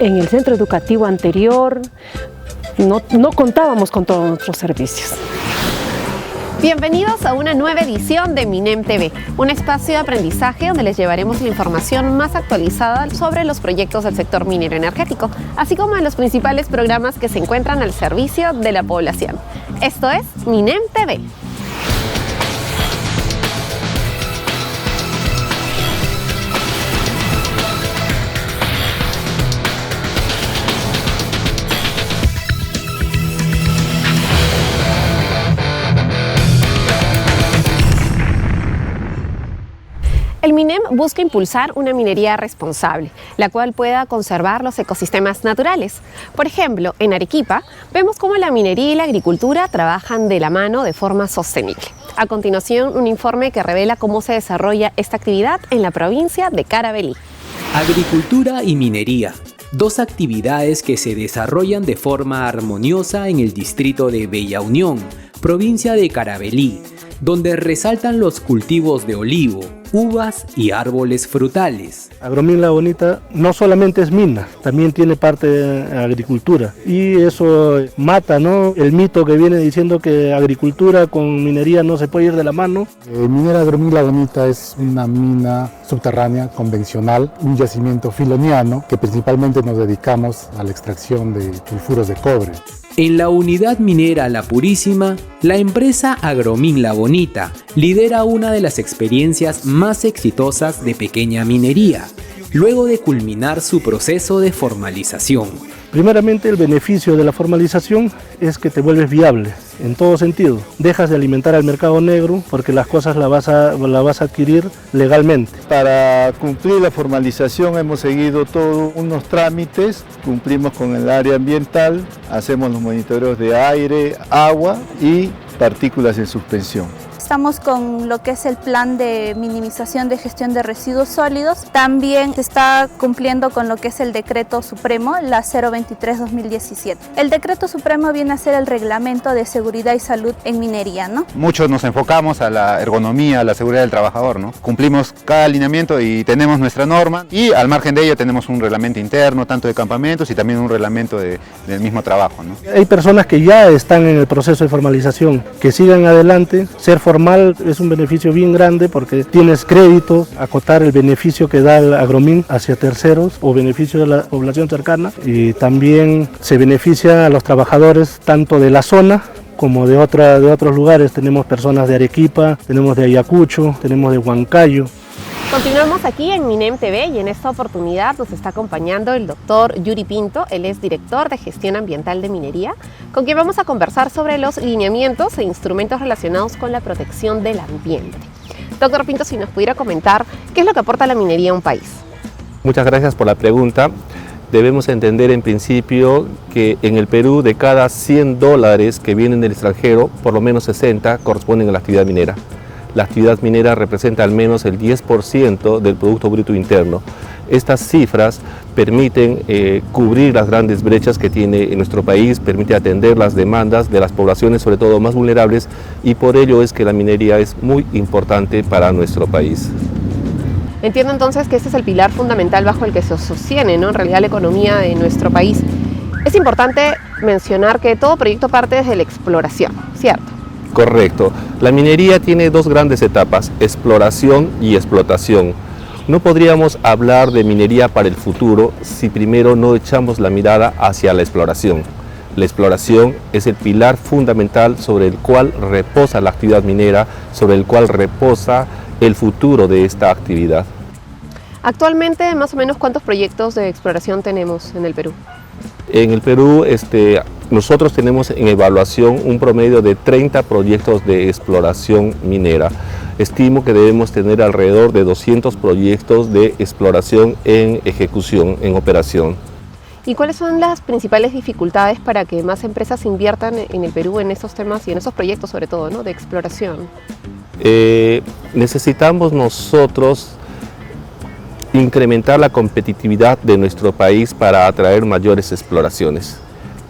En el centro educativo anterior no contábamos con todos nuestros servicios. Bienvenidos a una nueva edición de MINEM TV, un espacio de aprendizaje donde les llevaremos la información más actualizada sobre los proyectos del sector minero energético, así como de los principales programas que se encuentran al servicio de la población. Esto es MINEM TV. El MINEM busca impulsar una minería responsable, la cual pueda conservar los ecosistemas naturales. Por ejemplo, en Arequipa vemos cómo la minería y la agricultura trabajan de la mano de forma sostenible. A continuación, un informe que revela cómo se desarrolla esta actividad en la provincia de Carabalí. Agricultura y minería, dos actividades que se desarrollan de forma armoniosa en el distrito de Bella Unión, provincia de Carabalí, donde resaltan los cultivos de olivo, uvas y árboles frutales. Agromín La Bonita no solamente es mina, también tiene parte de agricultura y eso mata, ¿no?, el mito que viene diciendo que agricultura con minería no se puede ir de la mano. Minera Agromín La Bonita es una mina subterránea convencional, un yacimiento filoniano que principalmente nos dedicamos a la extracción de sulfuros de cobre. En la unidad minera La Purísima, la empresa Agromín La Bonita lidera una de las experiencias más exitosas de pequeña minería, luego de culminar su proceso de formalización. Primeramente, el beneficio de la formalización es que te vuelves viable en todo sentido. Dejas de alimentar al mercado negro porque las cosas las vas a adquirir legalmente. Para cumplir la formalización hemos seguido todos unos trámites, cumplimos con el área ambiental, hacemos los monitoreos de aire, agua y partículas en suspensión. Estamos con lo que es el plan de minimización de gestión de residuos sólidos. También se está cumpliendo con lo que es el decreto supremo, la 023-2017. El decreto supremo viene a ser el reglamento de seguridad y salud en minería, ¿no? Muchos nos enfocamos a la ergonomía, a la seguridad del trabajador, ¿no? Cumplimos cada alineamiento y tenemos nuestra norma y al margen de ello tenemos un reglamento interno, tanto de campamentos y también un reglamento del mismo trabajo, ¿no? Hay personas que ya están en el proceso de formalización, que sigan adelante. Ser formal es un beneficio bien grande porque tienes crédito, acotar el beneficio que da el Agromín hacia terceros o beneficio de la población cercana, y también se beneficia a los trabajadores tanto de la zona como de otros lugares. Tenemos personas de Arequipa, tenemos de Ayacucho, tenemos de Huancayo. Continuamos aquí en MINEM TV y en esta oportunidad nos está acompañando el doctor Yuri Pinto. Él es director de gestión ambiental de minería, con quien vamos a conversar sobre los lineamientos e instrumentos relacionados con la protección del ambiente. Doctor Pinto, si nos pudiera comentar qué es lo que aporta la minería a un país. Muchas gracias por la pregunta. Debemos entender en principio que en el Perú, de cada $100 que vienen del extranjero, por lo menos 60 corresponden a la actividad minera. La actividad minera representa al menos el 10% del Producto Bruto Interno. Estas cifras permiten cubrir las grandes brechas que tiene en nuestro país, permite atender las demandas de las poblaciones, sobre todo más vulnerables, y por ello es que la minería es muy importante para nuestro país. Entiendo entonces que este es el pilar fundamental bajo el que se sostiene, ¿no?, en realidad la economía de nuestro país. Es importante mencionar que todo proyecto parte desde la exploración, ¿cierto? Correcto. La minería tiene dos grandes etapas, exploración y explotación. No podríamos hablar de minería para el futuro si primero no echamos la mirada hacia la exploración. La exploración es el pilar fundamental sobre el cual reposa la actividad minera, sobre el cual reposa el futuro de esta actividad. Actualmente, más o menos, ¿cuántos proyectos de exploración tenemos en el Perú? En el Perú, nosotros tenemos en evaluación un promedio de 30 proyectos de exploración minera. Estimo que debemos tener alrededor de 200 proyectos de exploración en ejecución, en operación. ¿Y cuáles son las principales dificultades para que más empresas inviertan en el Perú en estos temas y en esos proyectos, sobre todo, ¿no?, de exploración? Necesitamos nosotros incrementar la competitividad de nuestro país para atraer mayores exploraciones.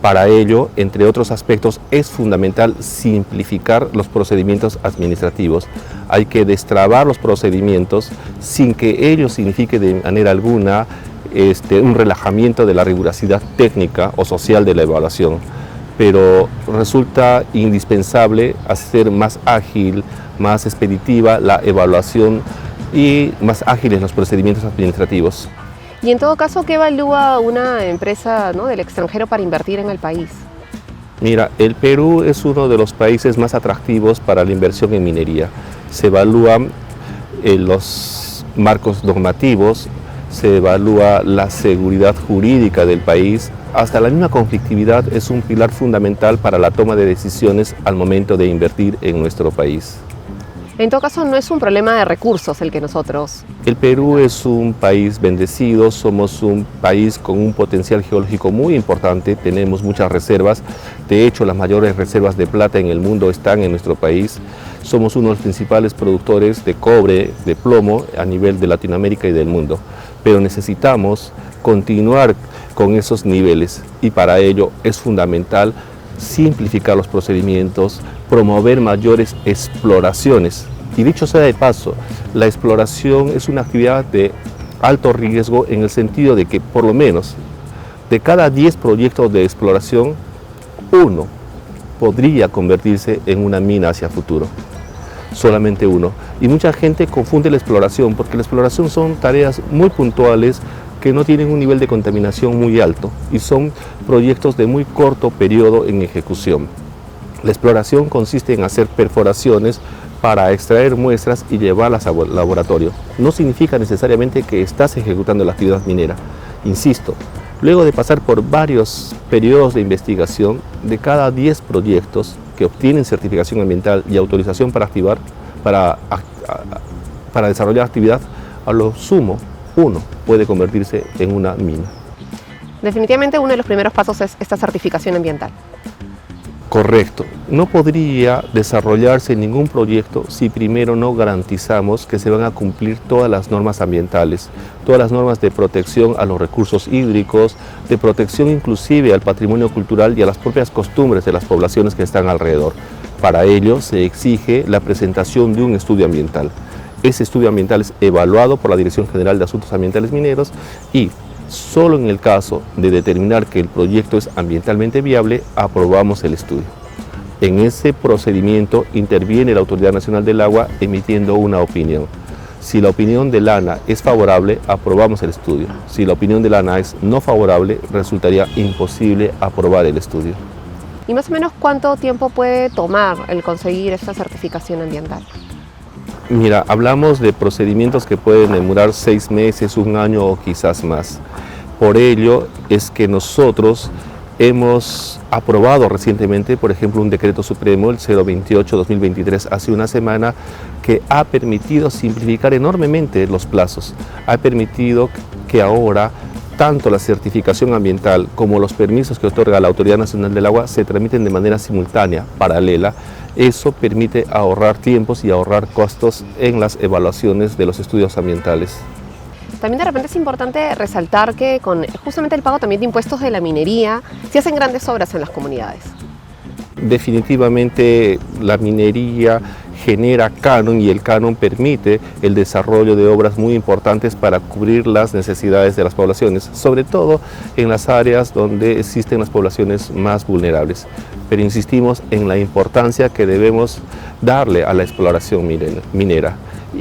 Para ello, entre otros aspectos, es fundamental simplificar los procedimientos administrativos. Hay que destrabar los procedimientos sin que ello signifique de manera alguna un relajamiento de la rigurosidad técnica o social de la evaluación, pero resulta indispensable hacer más ágil, más expeditiva la evaluación y más ágiles los procedimientos administrativos. Y en todo caso, ¿qué evalúa una empresa, ¿no?, del extranjero para invertir en el país? Mira, el Perú es uno de los países más atractivos para la inversión en minería. Se evalúan los marcos normativos, se evalúa la seguridad jurídica del país, hasta la misma conflictividad es un pilar fundamental para la toma de decisiones al momento de invertir en nuestro país. En todo caso, no es un problema de recursos el que nosotros... El Perú es un país bendecido, somos un país con un potencial geológico muy importante, tenemos muchas reservas, de hecho las mayores reservas de plata en el mundo están en nuestro país, somos uno de los principales productores de cobre, de plomo a nivel de Latinoamérica y del mundo, pero necesitamos continuar con esos niveles y para ello es fundamental simplificar los procedimientos, promover mayores exploraciones. Y dicho sea de paso, la exploración es una actividad de alto riesgo en el sentido de que por lo menos de cada 10 proyectos de exploración, uno podría convertirse en una mina hacia futuro. Solamente uno. Y mucha gente confunde la exploración porque la exploración son tareas muy puntuales que no tienen un nivel de contaminación muy alto y son proyectos de muy corto periodo en ejecución. La exploración consiste en hacer perforaciones para extraer muestras y llevarlas al laboratorio. No significa necesariamente que estás ejecutando la actividad minera. Insisto, luego de pasar por varios periodos de investigación, de cada 10 proyectos que obtienen certificación ambiental y autorización para desarrollar actividad, a lo sumo, uno puede convertirse en una mina. Definitivamente uno de los primeros pasos es esta certificación ambiental. Correcto. No podría desarrollarse ningún proyecto si primero no garantizamos que se van a cumplir todas las normas ambientales, todas las normas de protección a los recursos hídricos, de protección inclusive al patrimonio cultural y a las propias costumbres de las poblaciones que están alrededor. Para ello se exige la presentación de un estudio ambiental. Ese estudio ambiental es evaluado por la Dirección General de Asuntos Ambientales Mineros y solo en el caso de determinar que el proyecto es ambientalmente viable, aprobamos el estudio. En ese procedimiento interviene la Autoridad Nacional del Agua emitiendo una opinión. Si la opinión del ANA es favorable, aprobamos el estudio. Si la opinión del ANA es no favorable, resultaría imposible aprobar el estudio. ¿Y más o menos cuánto tiempo puede tomar el conseguir esta certificación ambiental? Mira, hablamos de procedimientos que pueden demorar 6 meses, 1 año o quizás más. Por ello es que nosotros hemos aprobado recientemente, por ejemplo, un decreto supremo, el 028-2023, hace una semana, que ha permitido simplificar enormemente los plazos. Ha permitido que ahora tanto la certificación ambiental como los permisos que otorga la Autoridad Nacional del Agua se tramiten de manera simultánea, paralela. Eso permite ahorrar tiempos y ahorrar costos en las evaluaciones de los estudios ambientales. También de repente es importante resaltar que con justamente el pago también de impuestos de la minería se hacen grandes obras en las comunidades. Definitivamente la minería genera canon y el canon permite el desarrollo de obras muy importantes para cubrir las necesidades de las poblaciones, sobre todo en las áreas donde existen las poblaciones más vulnerables. Pero insistimos en la importancia que debemos darle a la exploración minera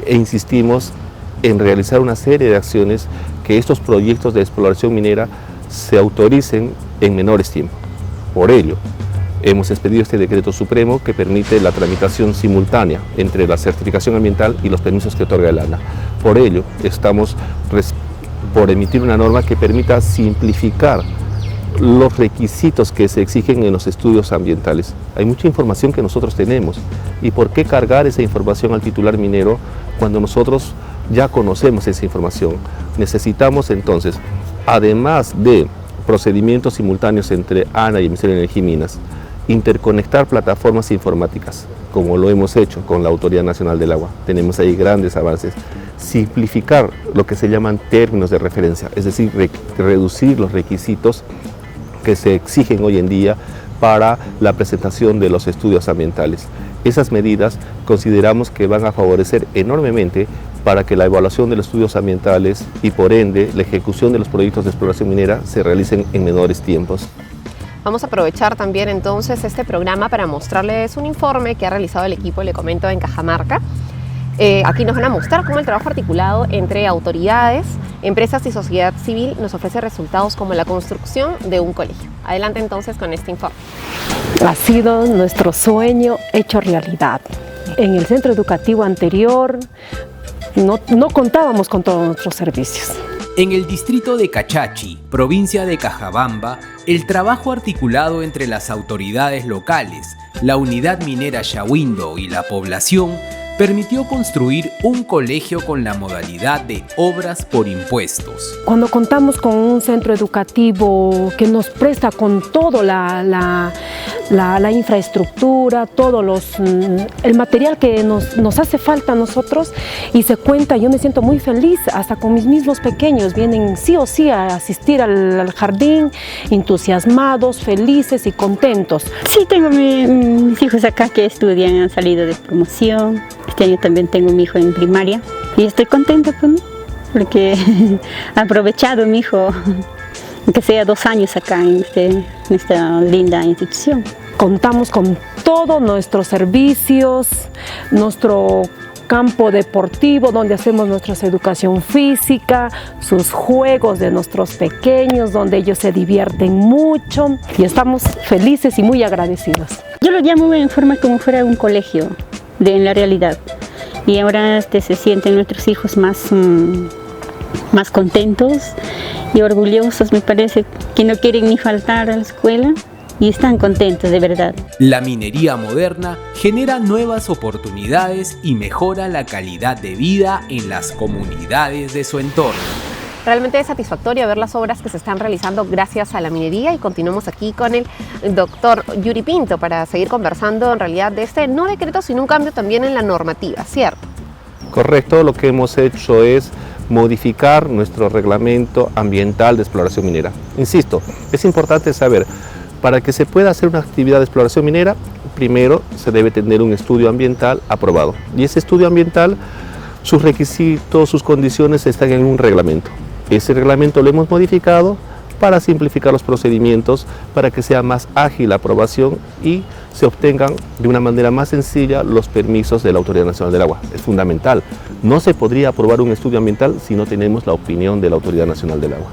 e insistimos en realizar una serie de acciones que estos proyectos de exploración minera se autoricen en menores tiempos. Por ello, hemos expedido este decreto supremo que permite la tramitación simultánea entre la certificación ambiental y los permisos que otorga el ANA. Por ello, estamos por emitir una norma que permita simplificar los requisitos que se exigen en los estudios ambientales. Hay mucha información que nosotros tenemos y ¿por qué cargar esa información al titular minero cuando nosotros ya conocemos esa información? Necesitamos entonces, además de procedimientos simultáneos entre ANA y el Ministerio de Energía y Minas, interconectar plataformas informáticas, como lo hemos hecho con la Autoridad Nacional del Agua. Tenemos ahí grandes avances. Simplificar lo que se llaman términos de referencia, es decir, reducir los requisitos que se exigen hoy en día para la presentación de los estudios ambientales. Esas medidas consideramos que van a favorecer enormemente para que la evaluación de los estudios ambientales y por ende la ejecución de los proyectos de exploración minera se realicen en menores tiempos. Vamos a aprovechar también entonces este programa para mostrarles un informe que ha realizado el equipo, le comento, en Cajamarca. Aquí nos van a mostrar cómo el trabajo articulado entre autoridades, empresas y sociedad civil nos ofrece resultados como la construcción de un colegio. Adelante entonces con este informe. Ha sido nuestro sueño hecho realidad. En el centro educativo anterior no contábamos con todos nuestros servicios. En el distrito de Cachachi, provincia de Cajabamba, el trabajo articulado entre las autoridades locales, la unidad minera Shahuindo y la población permitió construir un colegio con la modalidad de obras por impuestos. Cuando contamos con un centro educativo que nos presta con todo la infraestructura, el material que nos hace falta a nosotros y se cuenta, yo me siento muy feliz, hasta con mis mismos pequeños vienen sí o sí a asistir al jardín, entusiasmados, felices y contentos. Sí, tengo mis hijos acá que estudian, han salido de promoción. Este año también tengo mi hijo en primaria y estoy contenta porque ha aprovechado mi hijo, aunque sea 2 años acá en esta linda institución. Contamos con todos nuestros servicios, nuestro campo deportivo donde hacemos nuestra educación física, sus juegos de nuestros pequeños donde ellos se divierten mucho y estamos felices y muy agradecidos. Yo lo llamo en forma como fuera un colegio en la realidad y ahora se sienten nuestros hijos más contentos y orgullosos, me parece, que no quieren ni faltar a la escuela y están contentos de verdad. La minería moderna genera nuevas oportunidades y mejora la calidad de vida en las comunidades de su entorno. Realmente es satisfactorio ver las obras que se están realizando gracias a la minería y continuamos aquí con el doctor Yuri Pinto para seguir conversando en realidad de este no decreto sino un cambio también en la normativa, ¿cierto? Correcto, lo que hemos hecho es modificar nuestro reglamento ambiental de exploración minera. Insisto, es importante saber, para que se pueda hacer una actividad de exploración minera, primero se debe tener un estudio ambiental aprobado y ese estudio ambiental, sus requisitos, sus condiciones están en un reglamento. Ese reglamento lo hemos modificado para simplificar los procedimientos, para que sea más ágil la aprobación y se obtengan de una manera más sencilla los permisos de la Autoridad Nacional del Agua. Es fundamental. No se podría aprobar un estudio ambiental si no tenemos la opinión de la Autoridad Nacional del Agua.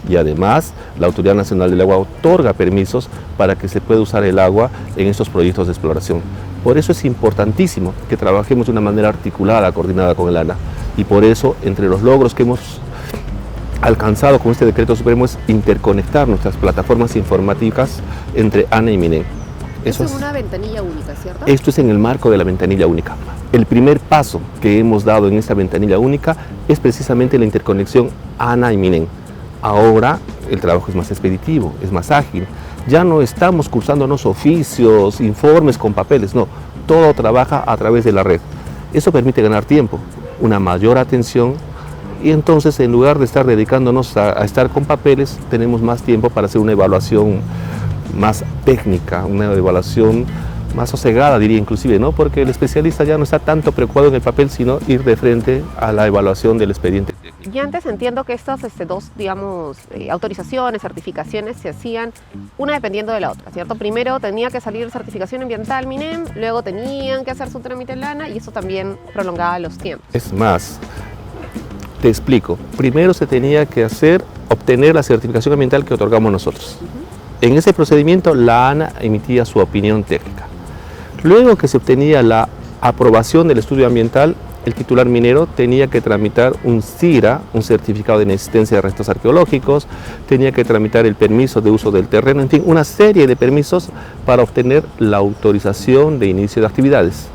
Y además, la Autoridad Nacional del Agua otorga permisos para que se pueda usar el agua en estos proyectos de exploración. Por eso es importantísimo que trabajemos de una manera articulada, coordinada con el ANA. Y por eso, entre los logros que hemos alcanzado con este decreto supremo es interconectar nuestras plataformas informáticas entre ANA y MINEM. Eso es una ventanilla única, ¿cierto? Esto es en el marco de la ventanilla única. El primer paso que hemos dado en esta ventanilla única es precisamente la interconexión ANA y MINEM. Ahora el trabajo es más expeditivo, es más ágil. Ya no estamos cursándonos oficios, informes con papeles, no. Todo trabaja a través de la red. Eso permite ganar tiempo, una mayor atención y entonces en lugar de estar dedicándonos a estar con papeles, tenemos más tiempo para hacer una evaluación más técnica, una evaluación más sosegada, diría inclusive, ¿no? Porque el especialista ya no está tanto preocupado en el papel, sino ir de frente a la evaluación del expediente técnico. Y antes entiendo que estas dos, digamos, autorizaciones, certificaciones se hacían una dependiendo de la otra, ¿cierto? Primero tenía que salir certificación ambiental MINEM, luego tenían que hacer su trámite en ANA y eso también prolongaba los tiempos. Es más, te explico. Primero se tenía que obtener la certificación ambiental que otorgamos nosotros. En ese procedimiento la ANA emitía su opinión técnica. Luego que se obtenía la aprobación del estudio ambiental, el titular minero tenía que tramitar un CIRA, un certificado de inexistencia de restos arqueológicos, tenía que tramitar el permiso de uso del terreno, en fin, una serie de permisos para obtener la autorización de inicio de actividades.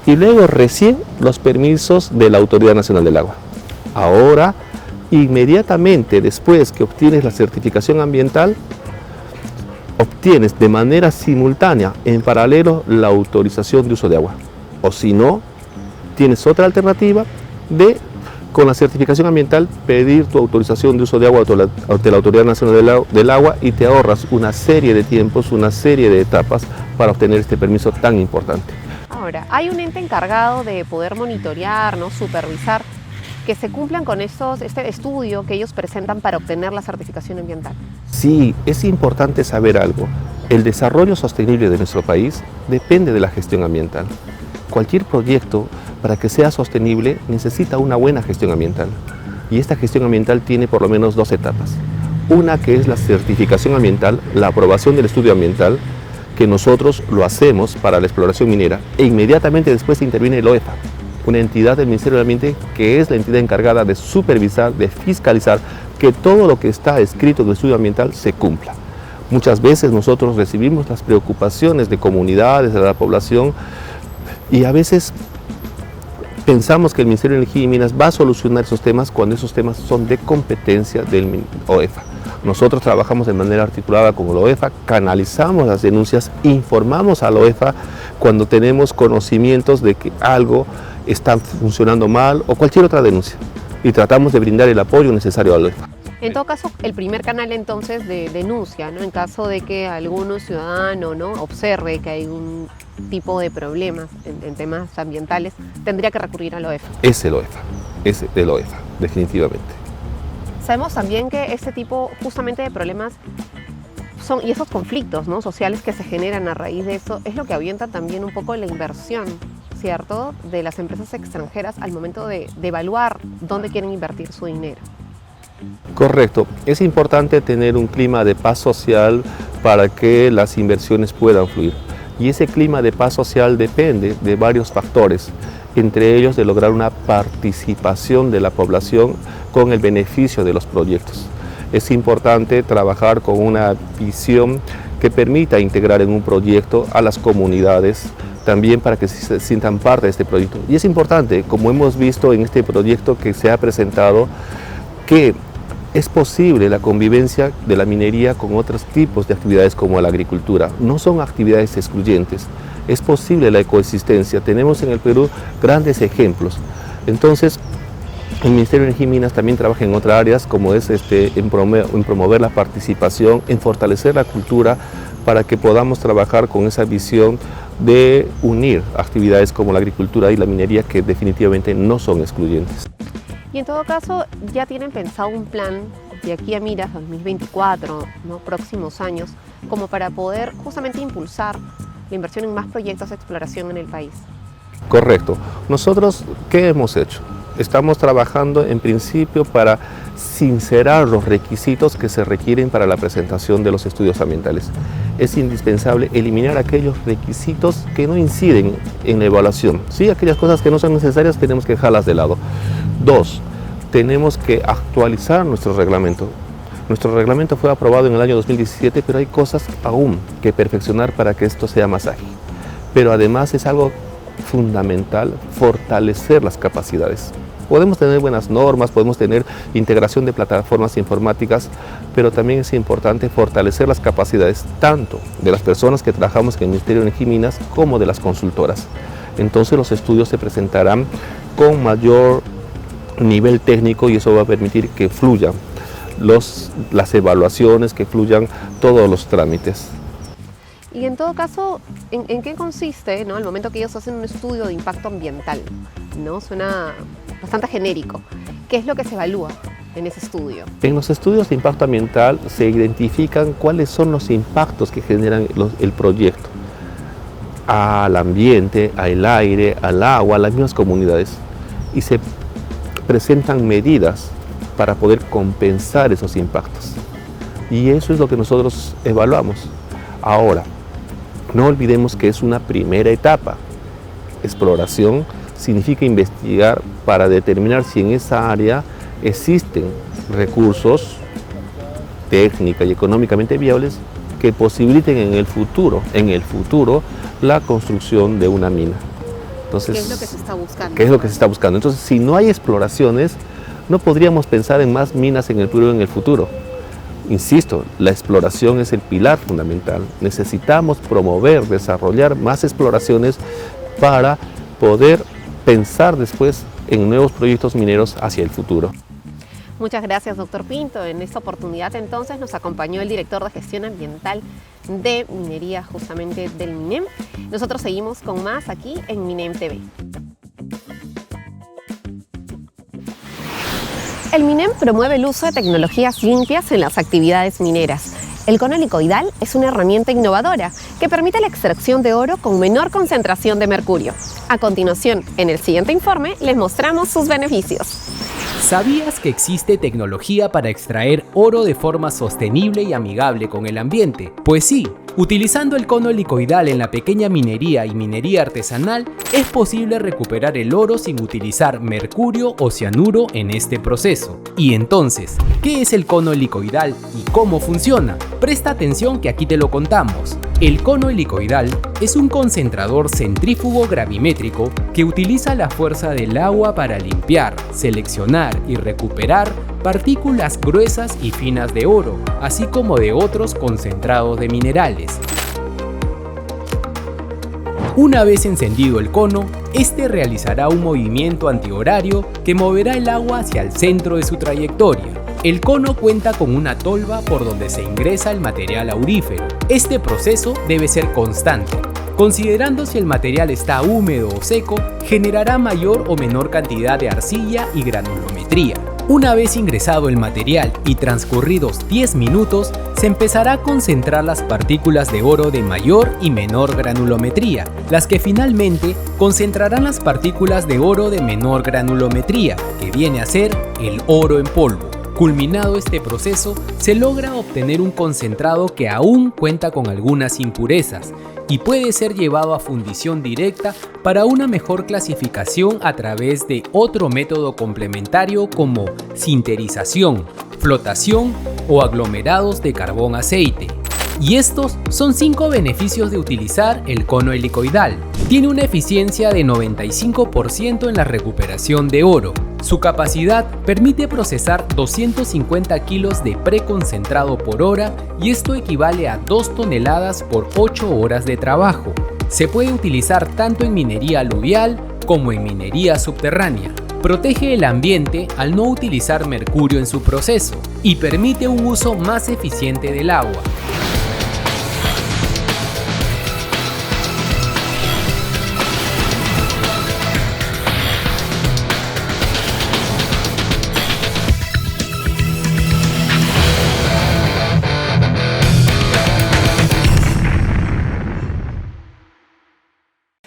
Y luego recién los permisos de la Autoridad Nacional del Agua. Ahora, inmediatamente después que obtienes la certificación ambiental, obtienes de manera simultánea, en paralelo, la autorización de uso de agua. O si no, tienes otra alternativa de Con la certificación ambiental, pedir tu autorización de uso de agua ante la Autoridad Nacional del Agua y te ahorras una serie de tiempos, una serie de etapas para obtener este permiso tan importante. Ahora, hay un ente encargado de poder monitorear, ¿no?, supervisar que se cumplan con este estudio que ellos presentan para obtener la certificación ambiental. Sí, es importante saber algo. El desarrollo sostenible de nuestro país depende de la gestión ambiental. Cualquier proyecto, para que sea sostenible, necesita una buena gestión ambiental. Y esta gestión ambiental tiene por lo menos dos etapas. Una que es la certificación ambiental, la aprobación del estudio ambiental, que nosotros lo hacemos para la exploración minera. E inmediatamente después interviene el OEFA, una entidad del Ministerio del Ambiente que es la entidad encargada de supervisar, de fiscalizar que todo lo que está escrito en el estudio ambiental se cumpla. Muchas veces nosotros recibimos las preocupaciones de comunidades, de la población, y a veces pensamos que el Ministerio de Energía y Minas va a solucionar esos temas cuando esos temas son de competencia del OEFA. Nosotros trabajamos de manera articulada con el OEFA, canalizamos las denuncias, informamos al OEFA cuando tenemos conocimientos de que algo está funcionando mal o cualquier otra denuncia, y tratamos de brindar el apoyo necesario al OEFA. En todo caso, el primer canal entonces de denuncia, ¿no?, en caso de que algún ciudadano, ¿no?, observe que hay un tipo de problemas en temas ambientales, tendría que recurrir al OEFA. Es el OEFA, definitivamente. Sabemos también que este tipo justamente de problemas y esos conflictos, ¿no?, sociales que se generan a raíz de eso, es lo que ahuyenta también un poco la inversión, ¿cierto?, de las empresas extranjeras al momento de evaluar dónde quieren invertir su dinero. Correcto. Es importante tener un clima de paz social para que las inversiones puedan fluir. Y ese clima de paz social depende de varios factores, entre ellos de lograr una participación de la población con el beneficio de los proyectos. Es importante trabajar con una visión que permita integrar en un proyecto a las comunidades, también para que se sientan parte de este proyecto. Y es importante, como hemos visto en este proyecto que se ha presentado, que es posible la convivencia de la minería con otros tipos de actividades como la agricultura. No son actividades excluyentes, es posible la coexistencia. Tenemos en el Perú grandes ejemplos. Entonces, el Ministerio de Energía y Minas también trabaja en otras áreas, como es en promover la participación, en fortalecer la cultura, para que podamos trabajar con esa visión de unir actividades como la agricultura y la minería, que definitivamente no son excluyentes. Y en todo caso, ya tienen pensado un plan de aquí a miras 2024, ¿no?, próximos años, como para poder justamente impulsar la inversión en más proyectos de exploración en el país. Correcto. Nosotros, ¿qué hemos hecho? Estamos trabajando en principio para sincerar los requisitos que se requieren para la presentación de los estudios ambientales. Es indispensable eliminar aquellos requisitos que no inciden en la evaluación. Sí, aquellas cosas que no son necesarias tenemos que dejarlas de lado. 2, tenemos que actualizar nuestro reglamento. Nuestro reglamento fue aprobado en el año 2017, pero hay cosas aún que perfeccionar para que esto sea más ágil. Pero además es algo fundamental fortalecer las capacidades. Podemos tener buenas normas, podemos tener integración de plataformas informáticas, pero también es importante fortalecer las capacidades tanto de las personas que trabajamos en el Ministerio de Energía y Minas como de las consultoras. Entonces los estudios se presentarán con mayor nivel técnico y eso va a permitir que fluyan las evaluaciones, que fluyan todos los trámites. Y en todo caso, ¿en qué consiste, ¿no?, al momento que ellos hacen un estudio de impacto ambiental? ¿No? Suena bastante genérico. ¿Qué es lo que se evalúa en ese estudio? En los estudios de impacto ambiental se identifican cuáles son los impactos que generan el proyecto al ambiente, al aire, al agua, a las mismas comunidades, y se presentan medidas para poder compensar esos impactos. Y eso es lo que nosotros evaluamos. Ahora, no olvidemos que es una primera etapa. Exploración significa investigar para determinar si en esa área existen recursos técnica y económicamente viables que posibiliten en el futuro la construcción de una mina. Entonces, ¿qué es lo que se está buscando? ¿Qué es lo que se está buscando? Entonces, si no hay exploraciones, no podríamos pensar en más minas en el Perú en el futuro. Insisto, la exploración es el pilar fundamental. Necesitamos promover, desarrollar más exploraciones para poder pensar después en nuevos proyectos mineros hacia el futuro. Muchas gracias, doctor Pinto. En esta oportunidad entonces nos acompañó el director de gestión ambiental de minería justamente del MINEM. Nosotros seguimos con más aquí en MINEM TV. El MINEM promueve el uso de tecnologías limpias en las actividades mineras. El cono helicoidal es una herramienta innovadora que permite la extracción de oro con menor concentración de mercurio. A continuación, en el siguiente informe, les mostramos sus beneficios. ¿Sabías que existe tecnología para extraer oro de forma sostenible y amigable con el ambiente? Pues sí, utilizando el cono helicoidal en la pequeña minería y minería artesanal, es posible recuperar el oro sin utilizar mercurio o cianuro en este proceso. Y entonces, ¿qué es el cono helicoidal y cómo funciona? Presta atención que aquí te lo contamos. El cono helicoidal es un concentrador centrífugo gravimétrico que utiliza la fuerza del agua para limpiar, seleccionar y recuperar partículas gruesas y finas de oro, así como de otros concentrados de minerales. Una vez encendido el cono, este realizará un movimiento antihorario que moverá el agua hacia el centro de su trayectoria. El cono cuenta con una tolva por donde se ingresa el material aurífero. Este proceso debe ser constante. Considerando si el material está húmedo o seco, generará mayor o menor cantidad de arcilla y granulometría. Una vez ingresado el material y transcurridos 10 minutos, se empezará a concentrar las partículas de oro de mayor y menor granulometría, las que finalmente concentrarán las partículas de oro de menor granulometría, que viene a ser el oro en polvo. Culminado este proceso, se logra obtener un concentrado que aún cuenta con algunas impurezas y puede ser llevado a fundición directa para una mejor clasificación a través de otro método complementario como sinterización, flotación o aglomerados de carbón-aceite. Y estos son 5 beneficios de utilizar el cono helicoidal. Tiene una eficiencia de 95% en la recuperación de oro. Su capacidad permite procesar 250 kilos de preconcentrado por hora y esto equivale a 2 toneladas por 8 horas de trabajo. Se puede utilizar tanto en minería aluvial como en minería subterránea. Protege el ambiente al no utilizar mercurio en su proceso y permite un uso más eficiente del agua.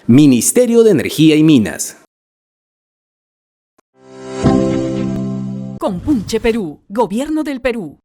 Ministerio de Energía y Minas. Compunche Perú, Gobierno del Perú.